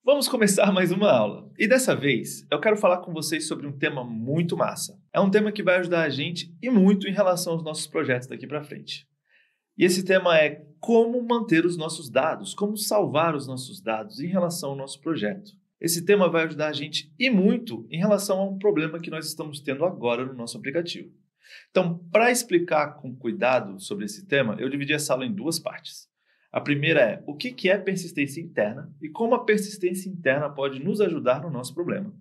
Vamos começar mais uma aula. E dessa vez, eu quero falar com vocês sobre um tema muito massa. É um tema que vai ajudar a gente e muito em relação aos nossos projetos daqui para frente. E esse tema é como manter os nossos dados, como salvar os nossos dados em relação ao nosso projeto. Esse tema vai ajudar a gente e muito em relação a um problema que nós estamos tendo agora no nosso aplicativo. Então, para explicar com cuidado sobre esse tema, eu dividi essa aula em duas partes. A primeira é o que é persistência interna e como a persistência interna pode nos ajudar no nosso problema.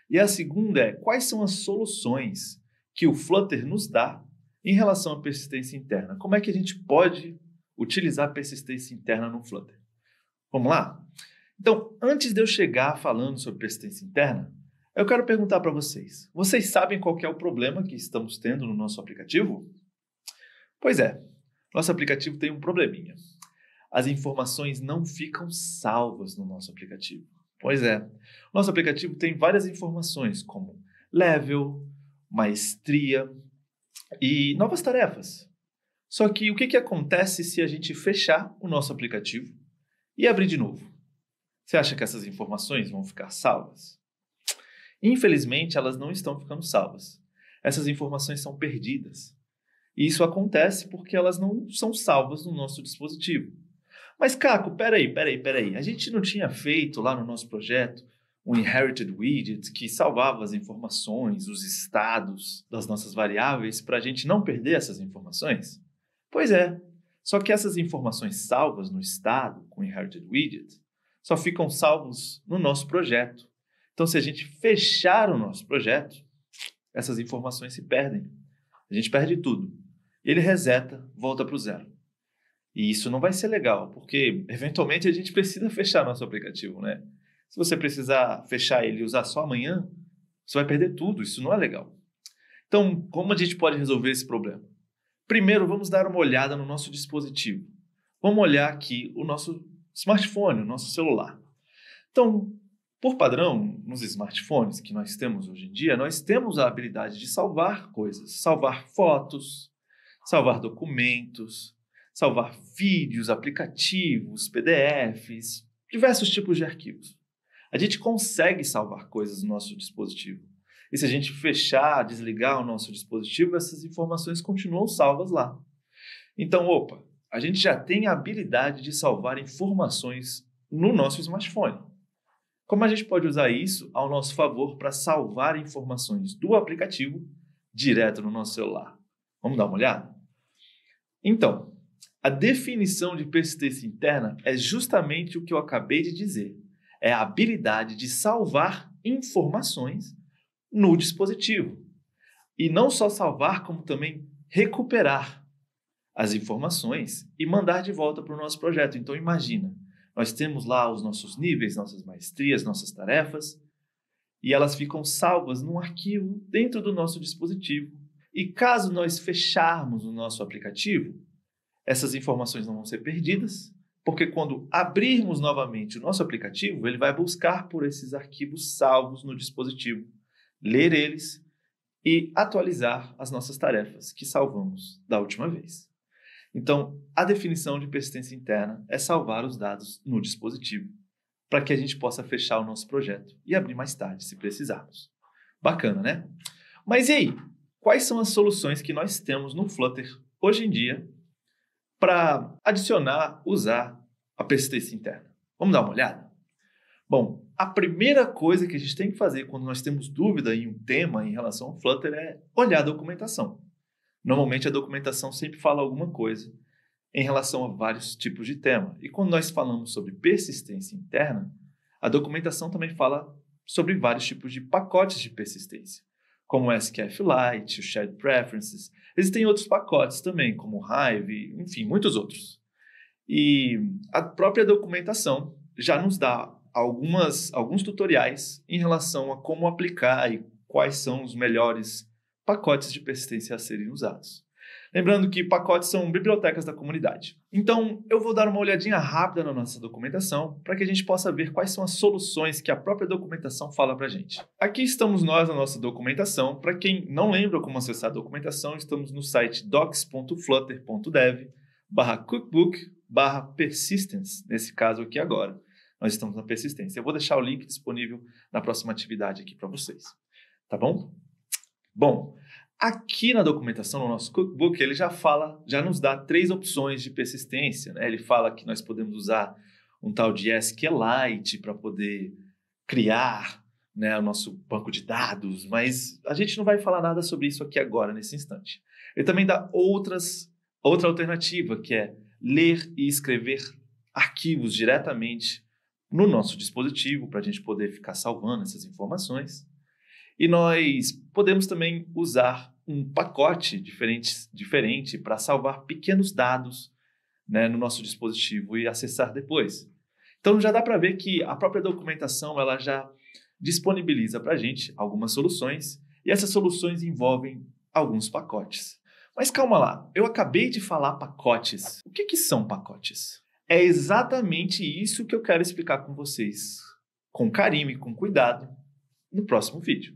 E a segunda é quais são as soluções que o Flutter nos dá em relação à persistência interna. Como é que a gente pode utilizar a persistência interna no Flutter? Vamos lá? Então, antes de eu chegar falando sobre persistência interna, eu quero perguntar para vocês. Vocês sabem qual que é o problema que estamos tendo no nosso aplicativo? Pois é, nosso aplicativo tem um probleminha. As informações não ficam salvas no nosso aplicativo. Pois é, nosso aplicativo tem várias informações, como level, maestria e novas tarefas. Só que o que acontece se a gente fechar o nosso aplicativo e abrir de novo? Você acha que essas informações vão ficar salvas? Infelizmente, elas não estão ficando salvas. Essas informações são perdidas. E isso acontece porque elas não são salvas no nosso dispositivo. Mas, Caco, peraí. A gente não tinha feito lá no nosso projeto um inherited widget que salvava as informações, os estados das nossas variáveis para a gente não perder essas informações? Pois é, só que essas informações salvas no estado com o inherited widget só ficam salvos no nosso projeto. Então, se a gente fechar o nosso projeto, essas informações se perdem. A gente perde tudo. Ele reseta, volta para o zero. E isso não vai ser legal, porque eventualmente a gente precisa fechar nosso aplicativo, né? Se você precisar fechar ele e usar só amanhã, você vai perder tudo, isso não é legal. Então, como a gente pode resolver esse problema? Primeiro, vamos dar uma olhada no nosso dispositivo. Vamos olhar aqui o nosso smartphone, o nosso celular. Então, por padrão, nos smartphones que nós temos hoje em dia, nós temos a habilidade de salvar coisas, salvar fotos, salvar documentos, salvar vídeos, aplicativos, PDFs, diversos tipos de arquivos. A gente consegue salvar coisas no nosso dispositivo. E se a gente fechar, desligar o nosso dispositivo, essas informações continuam salvas lá. Então, a gente já tem a habilidade de salvar informações no nosso smartphone. Como a gente pode usar isso ao nosso favor para salvar informações do aplicativo direto no nosso celular? Vamos dar uma olhada? Então, a definição de persistência interna é justamente o que eu acabei de dizer. É a habilidade de salvar informações no dispositivo. E não só salvar, como também recuperar as informações e mandar de volta para o nosso projeto. Então, imagina, nós temos lá os nossos níveis, nossas maestrias, nossas tarefas, e elas ficam salvas num arquivo dentro do nosso dispositivo. E caso nós fecharmos o nosso aplicativo, essas informações não vão ser perdidas, porque quando abrirmos novamente o nosso aplicativo, ele vai buscar por esses arquivos salvos no dispositivo, ler eles e atualizar as nossas tarefas que salvamos da última vez. Então, a definição de persistência interna é salvar os dados no dispositivo, para que a gente possa fechar o nosso projeto e abrir mais tarde, se precisarmos. Bacana, né? Mas e aí? Quais são as soluções que nós temos no Flutter hoje em dia para adicionar, usar a persistência interna? Vamos dar uma olhada? Bom, a primeira coisa que a gente tem que fazer quando nós temos dúvida em um tema em relação ao Flutter é olhar a documentação. Normalmente a documentação sempre fala alguma coisa em relação a vários tipos de tema. E quando nós falamos sobre persistência interna, a documentação também fala sobre vários tipos de pacotes de persistência, como o SKFlite, o Shared Preferences. Existem outros pacotes também, como o Hive, enfim, muitos outros. E a própria documentação já nos dá alguns tutoriais em relação a como aplicar e quais são os melhores pacotes de persistência a serem usados. Lembrando que pacotes são bibliotecas da comunidade. Então, eu vou dar uma olhadinha rápida na nossa documentação para que a gente possa ver quais são as soluções que a própria documentação fala para a gente. Aqui estamos nós na nossa documentação. Para quem não lembra como acessar a documentação, estamos no site docs.flutter.dev/cookbook/persistence, nesse caso aqui agora. nós estamos na persistência. Eu vou deixar o link disponível na próxima atividade aqui para vocês. Tá bom? Bom, aqui na documentação, no nosso cookbook, ele já nos dá 3 opções de persistência, né? Ele fala que nós podemos usar um tal de SQLite para poder criar, né, o nosso banco de dados, mas a gente não vai falar nada sobre isso aqui agora, nesse instante. Ele também dá outra alternativa, que é ler e escrever arquivos diretamente no nosso dispositivo, para a gente poder ficar salvando essas informações. E nós podemos também usar um pacote diferente para salvar pequenos dados, né, no nosso dispositivo e acessar depois. Então já dá para ver que a própria documentação ela já disponibiliza para a gente algumas soluções e essas soluções envolvem alguns pacotes. Mas calma lá, eu acabei de falar pacotes. O que são pacotes? É exatamente isso que eu quero explicar com vocês, com carinho e com cuidado, no próximo vídeo.